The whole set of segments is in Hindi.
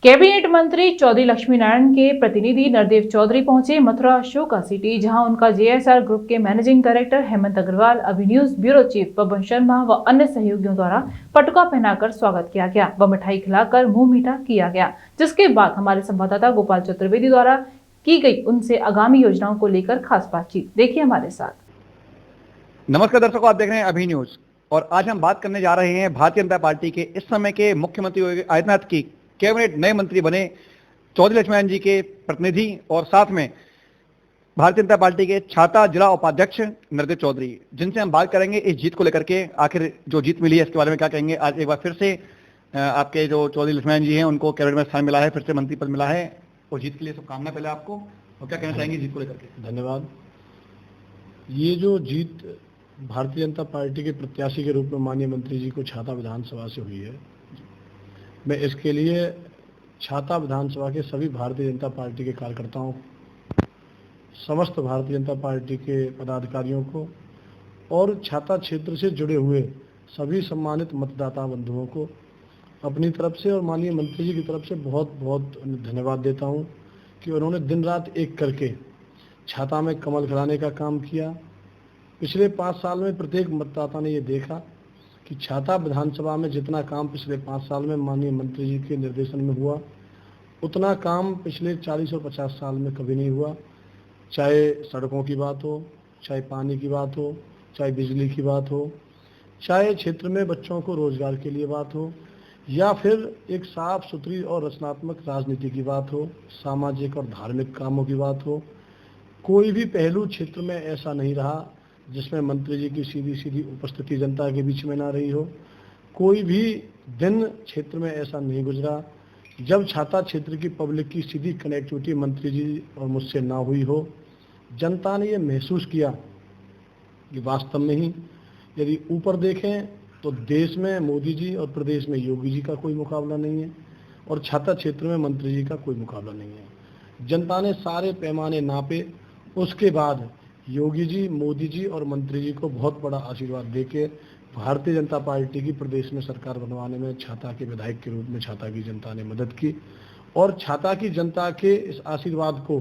कैबिनेट मंत्री चौधरी लक्ष्मीनारायण के प्रतिनिधि नरदेव चौधरी पहुंचे मथुरा अशोका सिटी, जहां उनका जेएसआर ग्रुप के मैनेजिंग डायरेक्टर हेमंत अग्रवाल, अभी news bureau chief Pawan Sharma व अन्य सहयोगियों द्वारा पटुका पहनाकर स्वागत किया गया व मिठाई खिलाकर मुंह मीठा किया गया। जिसके बाद हमारे संवाददाता गोपाल चतुर्वेदी द्वारा की गई उनसे आगामी योजनाओं को लेकर खास बातचीत। देखिए हमारे साथ। नमस्कार दर्शकों, आप देख रहे हैं अभी न्यूज और आज हम बात करने जा रहे हैं भारतीय जनता पार्टी के इस समय के मुख्यमंत्री योगी आदित्यनाथ की कैबिनेट नए मंत्री बने चौधरी लक्ष्मीनारायण जी के प्रतिनिधि और साथ में भारतीय जनता पार्टी के छाता जिला उपाध्यक्ष नरदेव चौधरी, जिनसे हम बात करेंगे इस जीत को लेकर के। आखिर जो जीत मिली है इसके बारे में क्या कहेंगे। आज एक बार फिर से आपके जो चौधरी लक्ष्मीनारायण जी हैं उनको कैबिनेट में स्थान मिला है, फिर से मंत्री पद मिला है और जीत के लिए शुभकामनाएं पहले आपको। और क्या कहना चाहेंगे जीत को लेकर के? धन्यवाद। ये जो जीत भारतीय जनता पार्टी के प्रत्याशी के रूप में माननीय मंत्री जी को छाता विधानसभा से हुई है, मैं इसके लिए छाता विधानसभा के सभी भारतीय जनता पार्टी के कार्यकर्ताओं, समस्त भारतीय जनता पार्टी के पदाधिकारियों को और छाता क्षेत्र से जुड़े हुए सभी सम्मानित मतदाता बंधुओं को अपनी तरफ से और माननीय मंत्री जी की तरफ से बहुत बहुत धन्यवाद देता हूं कि उन्होंने दिन रात एक करके छाता में कमल खिलाने का काम किया। पिछले 5 साल में प्रत्येक मतदाता ने ये देखा कि छाता विधानसभा में जितना काम पिछले 5 साल में माननीय मंत्री जी के निर्देशन में हुआ, उतना काम पिछले 40 और 50 साल में कभी नहीं हुआ। चाहे सड़कों की बात हो, चाहे पानी की बात हो, चाहे बिजली की बात हो, चाहे क्षेत्र में बच्चों को रोजगार के लिए बात हो, या फिर एक साफ सुथरी और रचनात्मक राजनीति की बात हो, सामाजिक और धार्मिक कामों की बात हो। कोई भी पहलू क्षेत्र में ऐसा नहीं रहा जिसमें मंत्री जी की सीधी सीधी उपस्थिति जनता के बीच में ना रही हो। कोई भी दिन क्षेत्र में ऐसा नहीं गुजरा जब छाता क्षेत्र की पब्लिक की सीधी कनेक्टिविटी मंत्री जी और मुझसे ना हुई हो। जनता ने ये महसूस किया कि वास्तव में ही यदि ऊपर देखें तो देश में मोदी जी और प्रदेश में योगी जी का कोई मुकाबला नहीं है और छाता क्षेत्र में मंत्री जी का कोई मुकाबला नहीं है। जनता ने सारे पैमाने नापे, उसके बाद योगी जी, मोदी जी और मंत्री जी को बहुत बड़ा आशीर्वाद देके भारतीय जनता पार्टी की प्रदेश में सरकार बनवाने में छाता के विधायक के रूप में छाता की जनता ने मदद की और छाता की जनता के इस आशीर्वाद को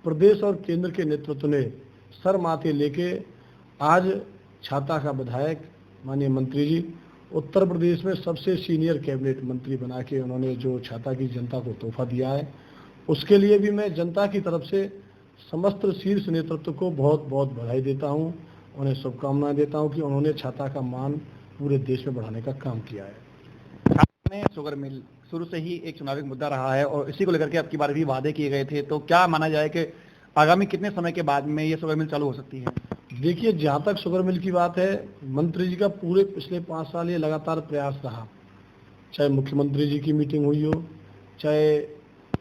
प्रदेश और केंद्र के नेतृत्व ने सर माथे लेके आज छाता का विधायक माननीय मंत्री जी उत्तर प्रदेश में सबसे सीनियर कैबिनेट मंत्री बना के उन्होंने जो छाता की जनता को तोहफा दिया है, उसके लिए भी मैं जनता की तरफ से समस्त शीर्ष नेतृत्व को बहुत बहुत बधाई देता हूं, उन्हें शुभकामनाएं देता हूं कि उन्होंने छाता का मान पूरे देश में बढ़ाने का काम किया है। में शुगर मिल शुरू से ही एक चुनावी मुद्दा रहा है और इसी को लेकर के अब की बार भी वादे किए गए थे, तो क्या माना जाए कि आगामी कितने समय के बाद में ये शुगर मिल चालू हो सकती है? देखिए, जहाँ तक शुगर मिल की बात है, मंत्री जी का पूरे पिछले 5 साल ये लगातार प्रयास रहा। चाहे मुख्यमंत्री जी की मीटिंग हुई हो, चाहे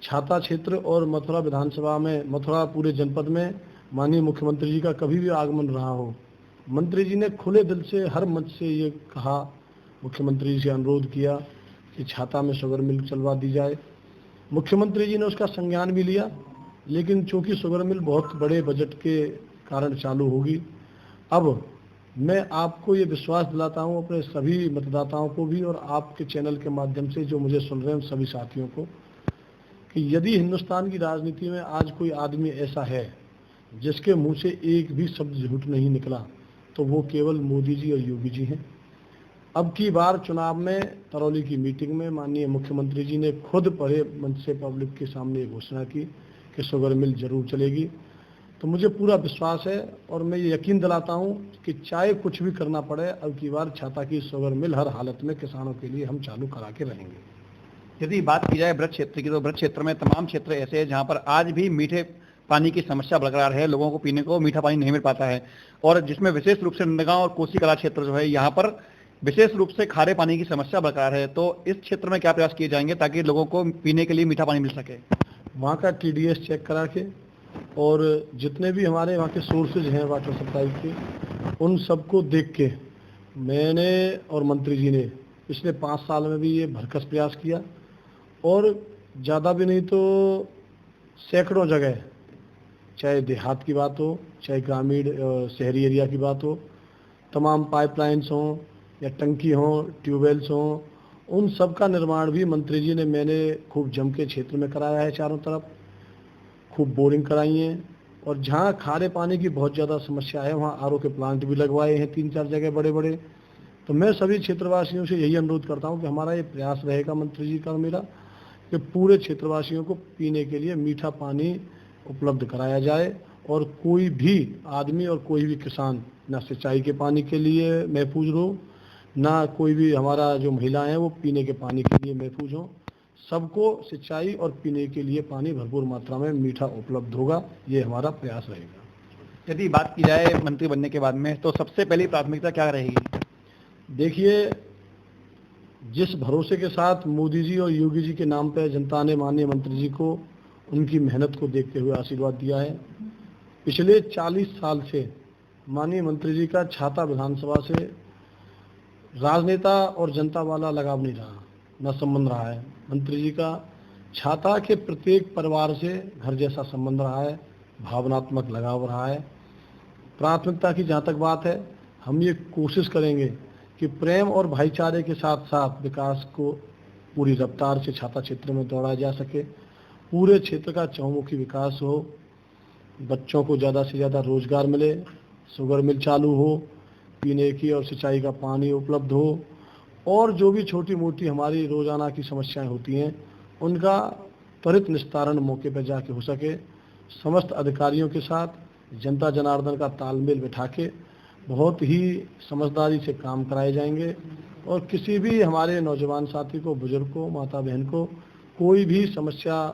छाता क्षेत्र और मथुरा विधानसभा में, मथुरा पूरे जनपद में माननीय मुख्यमंत्री जी का कभी भी आगमन रहा हो, मंत्री जी ने खुले दिल से हर मंच से ये कहा, मुख्यमंत्री जी से अनुरोध किया कि छाता में शुगर मिल चलवा दी जाए। मुख्यमंत्री जी ने उसका संज्ञान भी लिया, लेकिन चूंकि शुगर मिल बहुत बड़े बजट के कारण चालू होगी, अब मैं आपको ये विश्वास दिलाता हूँ, अपने सभी मतदाताओं को भी और आपके चैनल के माध्यम से जो मुझे सुन रहे हैं सभी साथियों को, कि यदि हिंदुस्तान की राजनीति में आज कोई आदमी ऐसा है जिसके मुंह से एक भी शब्द झूठ नहीं निकला, तो वो केवल मोदी जी और योगी जी हैं। अब की बार चुनाव में तरौली की मीटिंग में माननीय मुख्यमंत्री जी ने खुद बड़े मंच से पब्लिक के सामने ये घोषणा की कि शुगर मिल जरूर चलेगी। तो मुझे पूरा विश्वास है और मैं ये यकीन दिलाता हूं कि चाहे कुछ भी करना पड़े, अब की बार छाता की शुगर मिल हर हालत में किसानों के लिए हम चालू करा के रहेंगे। यदि बात की जाए ब्रज क्षेत्र की, तो ब्रज क्षेत्र में तमाम क्षेत्र ऐसे हैं जहां पर आज भी मीठे पानी की समस्या बरकरार है, लोगों को पीने को मीठा पानी नहीं मिल पाता है और जिसमें विशेष रूप से नंदगांव और कोसी कला क्षेत्र जो है, यहाँ पर विशेष रूप से खारे पानी की समस्या बरकरार है। तो इस क्षेत्र में क्या प्रयास किए जाएंगे ताकि लोगों को पीने के लिए मीठा पानी मिल सके? वहाँ का TDS चेक करा के और जितने भी हमारे वहाँ के सोर्सेज हैं वाटर सप्लाई के, उन सबको देख के मैंने और मंत्री जी ने पिछले 5 साल में भी ये भरकस प्रयास किया और ज़्यादा भी नहीं तो सैकड़ों जगह, चाहे देहात की बात हो, चाहे ग्रामीण शहरी एरिया की बात हो, तमाम पाइपलाइंस हों या टंकी हों, ट्यूबवेल्स हों उन सब का निर्माण भी मंत्री जी ने मैंने खूब जम के क्षेत्र में कराया है, चारों तरफ खूब बोरिंग कराई है। और जहाँ खारे पानी की बहुत ज़्यादा समस्या है वहाँ आरओ के प्लांट भी लगवाए हैं 3-4 जगह बड़े बड़े। तो मैं सभी क्षेत्रवासियों से यही अनुरोध करता हूँ कि हमारा ये प्रयास रहेगा मंत्री जी का और मेरा, कि पूरे क्षेत्रवासियों को पीने के लिए मीठा पानी उपलब्ध कराया जाए और कोई भी आदमी और कोई भी किसान ना सिंचाई के पानी के लिए महफूज हो, ना कोई भी हमारा जो महिलाएं हैं वो पीने के पानी के लिए महफूज हों। सबको सिंचाई और पीने के लिए पानी भरपूर मात्रा में मीठा उपलब्ध होगा, ये हमारा प्रयास रहेगा। यदि बात की जाए मंत्री बनने के बाद में, तो सबसे पहली प्राथमिकता क्या रहेगी? देखिए, जिस भरोसे के साथ मोदी जी और योगी जी के नाम पर जनता ने माननीय मंत्री जी को उनकी मेहनत को देखते हुए आशीर्वाद दिया है, पिछले 40 साल से माननीय मंत्री जी का छाता विधानसभा से राजनेता और जनता वाला लगाव नहीं रहा, न संबंध रहा है। मंत्री जी का छाता के प्रत्येक परिवार से घर जैसा संबंध रहा है, भावनात्मक लगाव रहा है। प्राथमिकता की जहाँ तक बात है, हम ये कोशिश करेंगे कि प्रेम और भाईचारे के साथ साथ विकास को पूरी रफ्तार से छाता क्षेत्र में दौड़ाया जा सके, पूरे क्षेत्र का चहुमुखी विकास हो, बच्चों को ज़्यादा से ज़्यादा रोजगार मिले, शुगर मिल चालू हो, पीने की और सिंचाई का पानी उपलब्ध हो, और जो भी छोटी मोटी हमारी रोज़ाना की समस्याएं होती हैं उनका त्वरित निस्तारण मौके पर जाके हो सके। समस्त अधिकारियों के साथ जनता जनार्दन का तालमेल बिठा के बहुत ही समझदारी से काम कराए जाएंगे और किसी भी हमारे नौजवान साथी को, बुजुर्ग को, माता बहन को कोई भी समस्या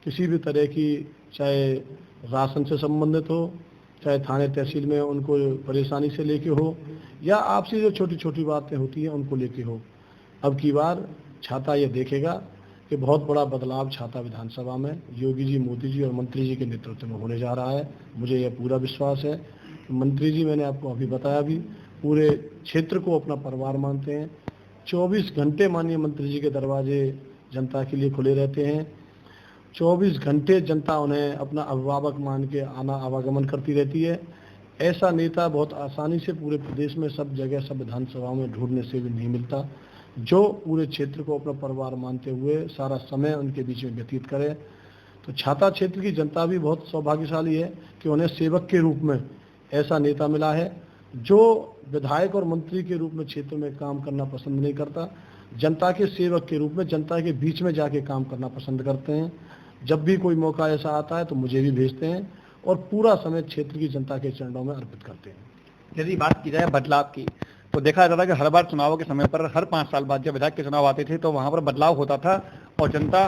किसी भी तरह की, चाहे राशन से संबंधित हो, चाहे थाने तहसील में उनको परेशानी से लेके हो, या आपसी जो छोटी छोटी बातें होती हैं उनको लेके हो, अब की बार छाता ये देखेगा कि बहुत बड़ा बदलाव छाता विधानसभा में योगी जी, मोदी जी और मंत्री जी के नेतृत्व में होने जा रहा है। मुझे यह पूरा विश्वास है। मंत्री जी, मैंने आपको अभी बताया भी, पूरे क्षेत्र को अपना परिवार मानते हैं। 24 घंटे माननीय मंत्री जी के दरवाजे जनता के लिए खुले रहते हैं। 24 घंटे जनता उन्हें अपना अभिभावक मान के आना आवागमन करती रहती है। ऐसा नेता बहुत आसानी से पूरे प्रदेश में सब जगह, सब विधानसभाओं में ढूंढने से भी नहीं मिलता, जो पूरे क्षेत्र को अपना परिवार मानते हुए सारा समय उनके बीच में व्यतीत करे। तो छाता क्षेत्र की जनता भी बहुत सौभाग्यशाली है कि उन्हें सेवक के रूप में ऐसा नेता मिला है जो विधायक और मंत्री के रूप में क्षेत्र में काम करना पसंद नहीं करता, जनता के सेवक के रूप में जनता के बीच में जाके काम करना पसंद करते हैं। जब भी कोई मौका ऐसा आता है तो मुझे भी भेजते हैं और पूरा समय क्षेत्र की जनता के चरणों में अर्पित करते हैं। यदि बात की जाए बदलाव की, तो देखा जाता था कि हर बार चुनावों के समय पर, हर 5 साल बाद जब विधायक के चुनाव आते थे तो वहां पर बदलाव होता था और जनता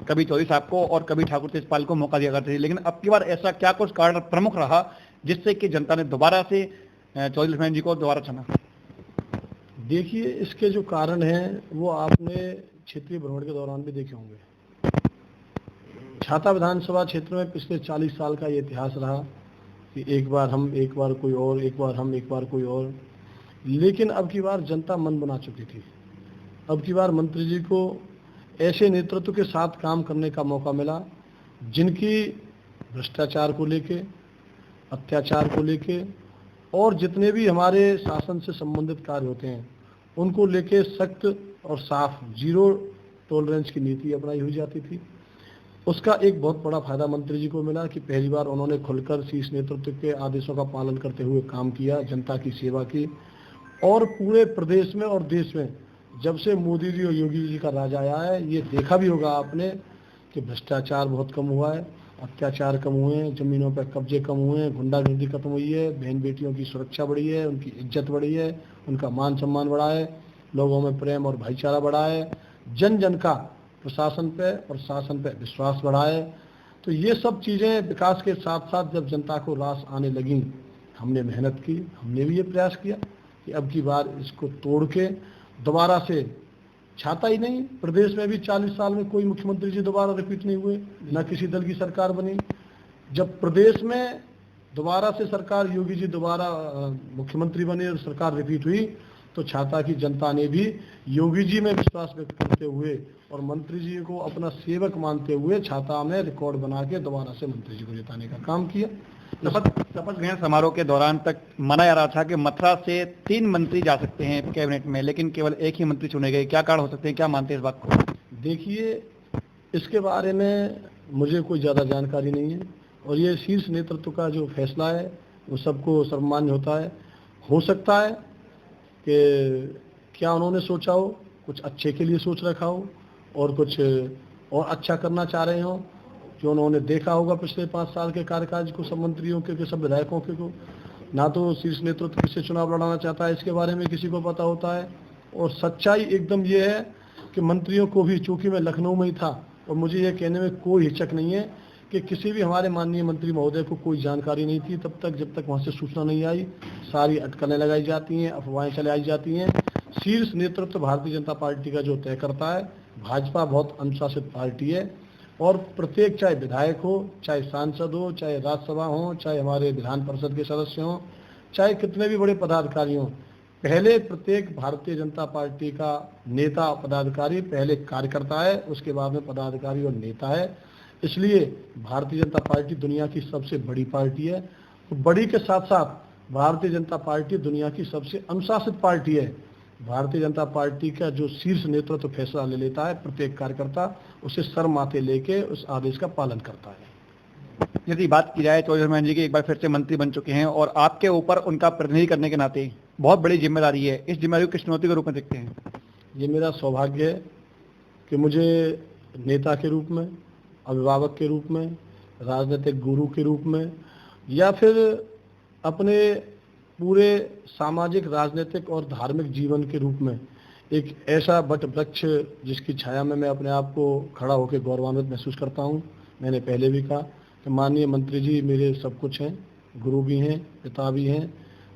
कभी चौधरी साहब को और कभी ठाकुर तेजपाल को मौका दिया करती थी। लेकिन अब की बार ऐसा क्या कुछ कारण प्रमुख रहा जिससे कि जनता ने दोबारा से चौधरी लक्ष्मण जी को दोबारा चुना? देखिए, इसके जो कारण हैं वो आपने क्षेत्रीय भ्रमण के दौरान भी देखे होंगे। छाता विधानसभा क्षेत्र में पिछले 40 साल का ये इतिहास रहा कि एक बार हम, एक बार कोई और, एक बार हम, एक बार कोई और। लेकिन अब की बार जनता मन बना चुकी थी। अब की बार मंत्री जी को ऐसे नेतृत्व के साथ काम करने का मौका मिला जिनकी भ्रष्टाचार को लेके, अत्याचार को लेके और जितने भी हमारे शासन से संबंधित कार्य होते हैं उनको लेके सख्त और साफ जीरो टॉलरेंस की नीति अपनाई हुई जाती थी। उसका एक बहुत बड़ा फायदा मंत्री जी को मिला कि पहली बार उन्होंने खुलकर शीर्ष नेतृत्व के आदेशों का पालन करते हुए काम किया, जनता की सेवा की। और पूरे प्रदेश में और देश में जब से मोदी जी और योगी जी का राज आया है, ये देखा भी होगा आपने कि भ्रष्टाचार बहुत कम हुआ है, अत्याचार कम हुए हैं, जमीनों पर कब्जे कम हुए हैं, गुंडागर्दी खत्म हुई है, बहन बेटियों की सुरक्षा बढ़ी है, उनकी इज्जत बढ़ी है, उनका मान सम्मान बढ़ा है, लोगों में प्रेम और भाईचारा बढ़ा है, जन जन का प्रशासन पे और शासन पे विश्वास बढ़ा है। तो ये सब चीज़ें विकास के साथ साथ जब जनता को रास आने लगी, हमने मेहनत की, हमने भी ये प्रयास किया कि अब की बार इसको तोड़ के दोबारा से, छाता ही नहीं, प्रदेश में भी 40 साल में कोई मुख्यमंत्री जी दोबारा रिपीट नहीं हुए, न किसी दल की सरकार बनी। जब प्रदेश में दोबारा से सरकार, योगी जी दोबारा मुख्यमंत्री बने और सरकार रिपीट हुई, तो छाता की जनता ने भी योगी जी में विश्वास व्यक्त करते हुए और मंत्री जी को अपना सेवक मानते हुए छाता में रिकॉर्ड बना के दोबारा से मंत्री जी को जिताने का काम किया। शपथ ग्रहण समारोह के दौरान तक माना जा रहा था कि मथुरा से 3 मंत्री जा सकते हैं कैबिनेट में, लेकिन केवल एक ही मंत्री चुने गए। क्या कारण हो सकते हैं, क्या मानते हैं इस बात को? देखिए, इसके बारे में मुझे कोई ज़्यादा जानकारी नहीं है और ये शीर्ष नेतृत्व का जो फैसला है वो सबको सर्वमान्य होता है। हो सकता है कि क्या उन्होंने सोचा हो, कुछ अच्छे के लिए सोच रखा हो और कुछ और अच्छा करना चाह रहे हो, जो उन्होंने देखा होगा पिछले 5 साल के कार्यकाल को, सब मंत्रियों के, सब विधायकों के को। ना तो शीर्ष नेतृत्व किससे चुनाव लड़ाना चाहता है इसके बारे में किसी को पता होता है। और सच्चाई एकदम ये है कि मंत्रियों को भी, चूंकि मैं लखनऊ में ही था और मुझे ये कहने में कोई हिचक नहीं है कि किसी भी हमारे माननीय मंत्री महोदय को कोई जानकारी नहीं थी तब तक, जब तक वहाँ से सूचना नहीं आई। सारी अटकलें लगाई जाती हैं, अफवाहें चलाई जाती हैं। शीर्ष नेतृत्व भारतीय जनता पार्टी का जो तय करता है। भाजपा बहुत अनुशासित पार्टी है और प्रत्येक, चाहे विधायक हो, चाहे सांसद हो, चाहे राज्यसभा हो, चाहे हमारे विधान परिषद के सदस्य हों, चाहे कितने भी बड़े पदाधिकारी हों, पहले प्रत्येक भारतीय जनता पार्टी का नेता पदाधिकारी पहले कार्यकर्ता है, उसके बाद में पदाधिकारी और नेता है। इसलिए भारतीय जनता पार्टी दुनिया की सबसे बड़ी पार्टी है। तो बड़ी के साथ साथ भारतीय जनता पार्टी दुनिया की सबसे अनुशासित पार्टी है। भारतीय जनता पार्टी का जो शीर्ष नेतृत्व फैसला ले लेता है, प्रत्येक कार्यकर्ता उसे सर माथे लेके उस आदेश का पालन करता है। यदि बात की जाए, चौधरी लक्ष्मण जी के एक बार फिर से मंत्री बन चुके हैं और आपके ऊपर उनका प्रतिनिधि करने के नाते बहुत बड़ी जिम्मेदारी है। इस जिम्मेदारी को किस चुनौती के रूप में देखते हैं? ये मेरा सौभाग्य है कि मुझे नेता के रूप में, अभिभावक के रूप में, राजनीतिक गुरु के रूप में या फिर अपने पूरे सामाजिक, राजनीतिक और धार्मिक जीवन के रूप में एक ऐसा वट वृक्ष जिसकी छाया में मैं अपने आप को खड़ा होकर गौरवान्वित महसूस करता हूँ। मैंने पहले भी कहा कि माननीय मंत्री जी मेरे सब कुछ हैं, गुरु भी हैं, पिता भी हैं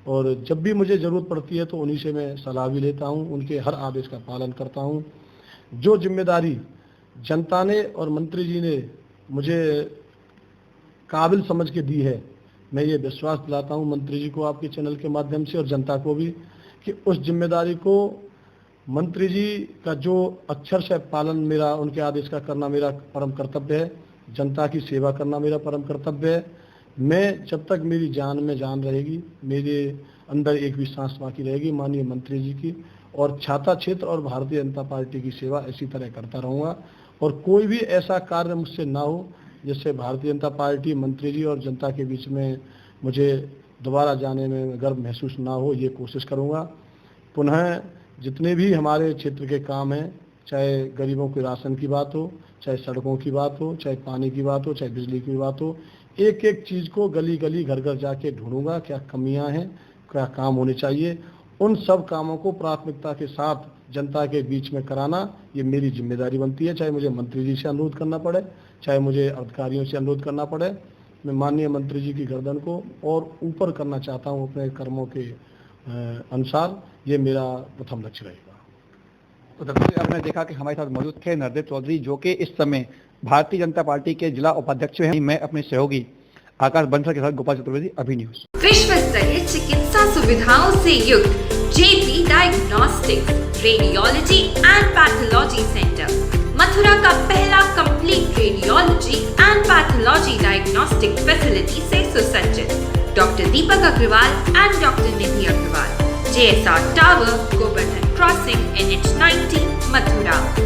और जब भी मुझे ज़रूरत पड़ती है तो उन्हीं से मैं सलाह भी लेता हूँ, उनके हर आदेश का पालन करता हूँ। जो जिम्मेदारी जनता ने और मंत्री जी ने मुझे काबिल समझ के दी है, मैं ये विश्वास दिलाता हूँ मंत्री जी को आपके चैनल के माध्यम से और जनता को भी कि उस जिम्मेदारी को मंत्री जी का जो अक्षर से पालन, मेरा उनके आदेश का करना मेरा परम कर्तव्य है। जनता की सेवा करना मेरा परम कर्तव्य है। मैं जब तक मेरी जान में जान रहेगी, मेरे अंदर एक भी सांस बाकी रहेगी, माननीय मंत्री जी की और छाता क्षेत्र और भारतीय जनता पार्टी की सेवा इसी तरह करता रहूँगा और कोई भी ऐसा कार्य मुझसे ना हो जिससे भारतीय जनता पार्टी, मंत्री जी और जनता के बीच में मुझे दोबारा जाने में गर्व महसूस ना हो, ये कोशिश करूँगा। पुनः जितने भी हमारे क्षेत्र के काम हैं, चाहे गरीबों के राशन की बात हो, चाहे सड़कों की बात हो, चाहे पानी की बात हो, चाहे बिजली की बात हो, एक एक चीज़ को गली गली, घर घर जाके ढूंढूंगा, क्या कमियां हैं, क्या काम होने चाहिए। उन सब कामों को प्राथमिकता के साथ जनता के बीच में कराना ये मेरी जिम्मेदारी बनती है। चाहे मुझे मंत्री जी से अनुरोध करना पड़े, चाहे मुझे अधिकारियों से अनुरोध करना पड़े, मैं माननीय मंत्री जी की गर्दन को और ऊपर करना चाहता हूँ अपने कर्मों के अनुसार। ये मेरा प्रथम लक्ष्य रहेगा। तो दर्शकों, आपने देखा कि हमारे साथ मौजूद थे नरदेव चौधरी, जो कि इस समय भारतीय जनता पार्टी के जिला उपाध्यक्ष हैं। मैं अपने सहयोगी आकाश बंसल के साथ गोपाल चतुर्वेदी, अभी न्यूज। विश्व स्तरीय चिकित्सा सुविधाओं से युक्त JP diagnostics, radiology and pathology centre, Mathura का पहला complete radiology and pathology diagnostic facility से सुसज्जित। Doctor Deepak Agarwal and doctor Nidhi Agarwal, JSR tower, Govardhan crossing, NH 90, Mathura.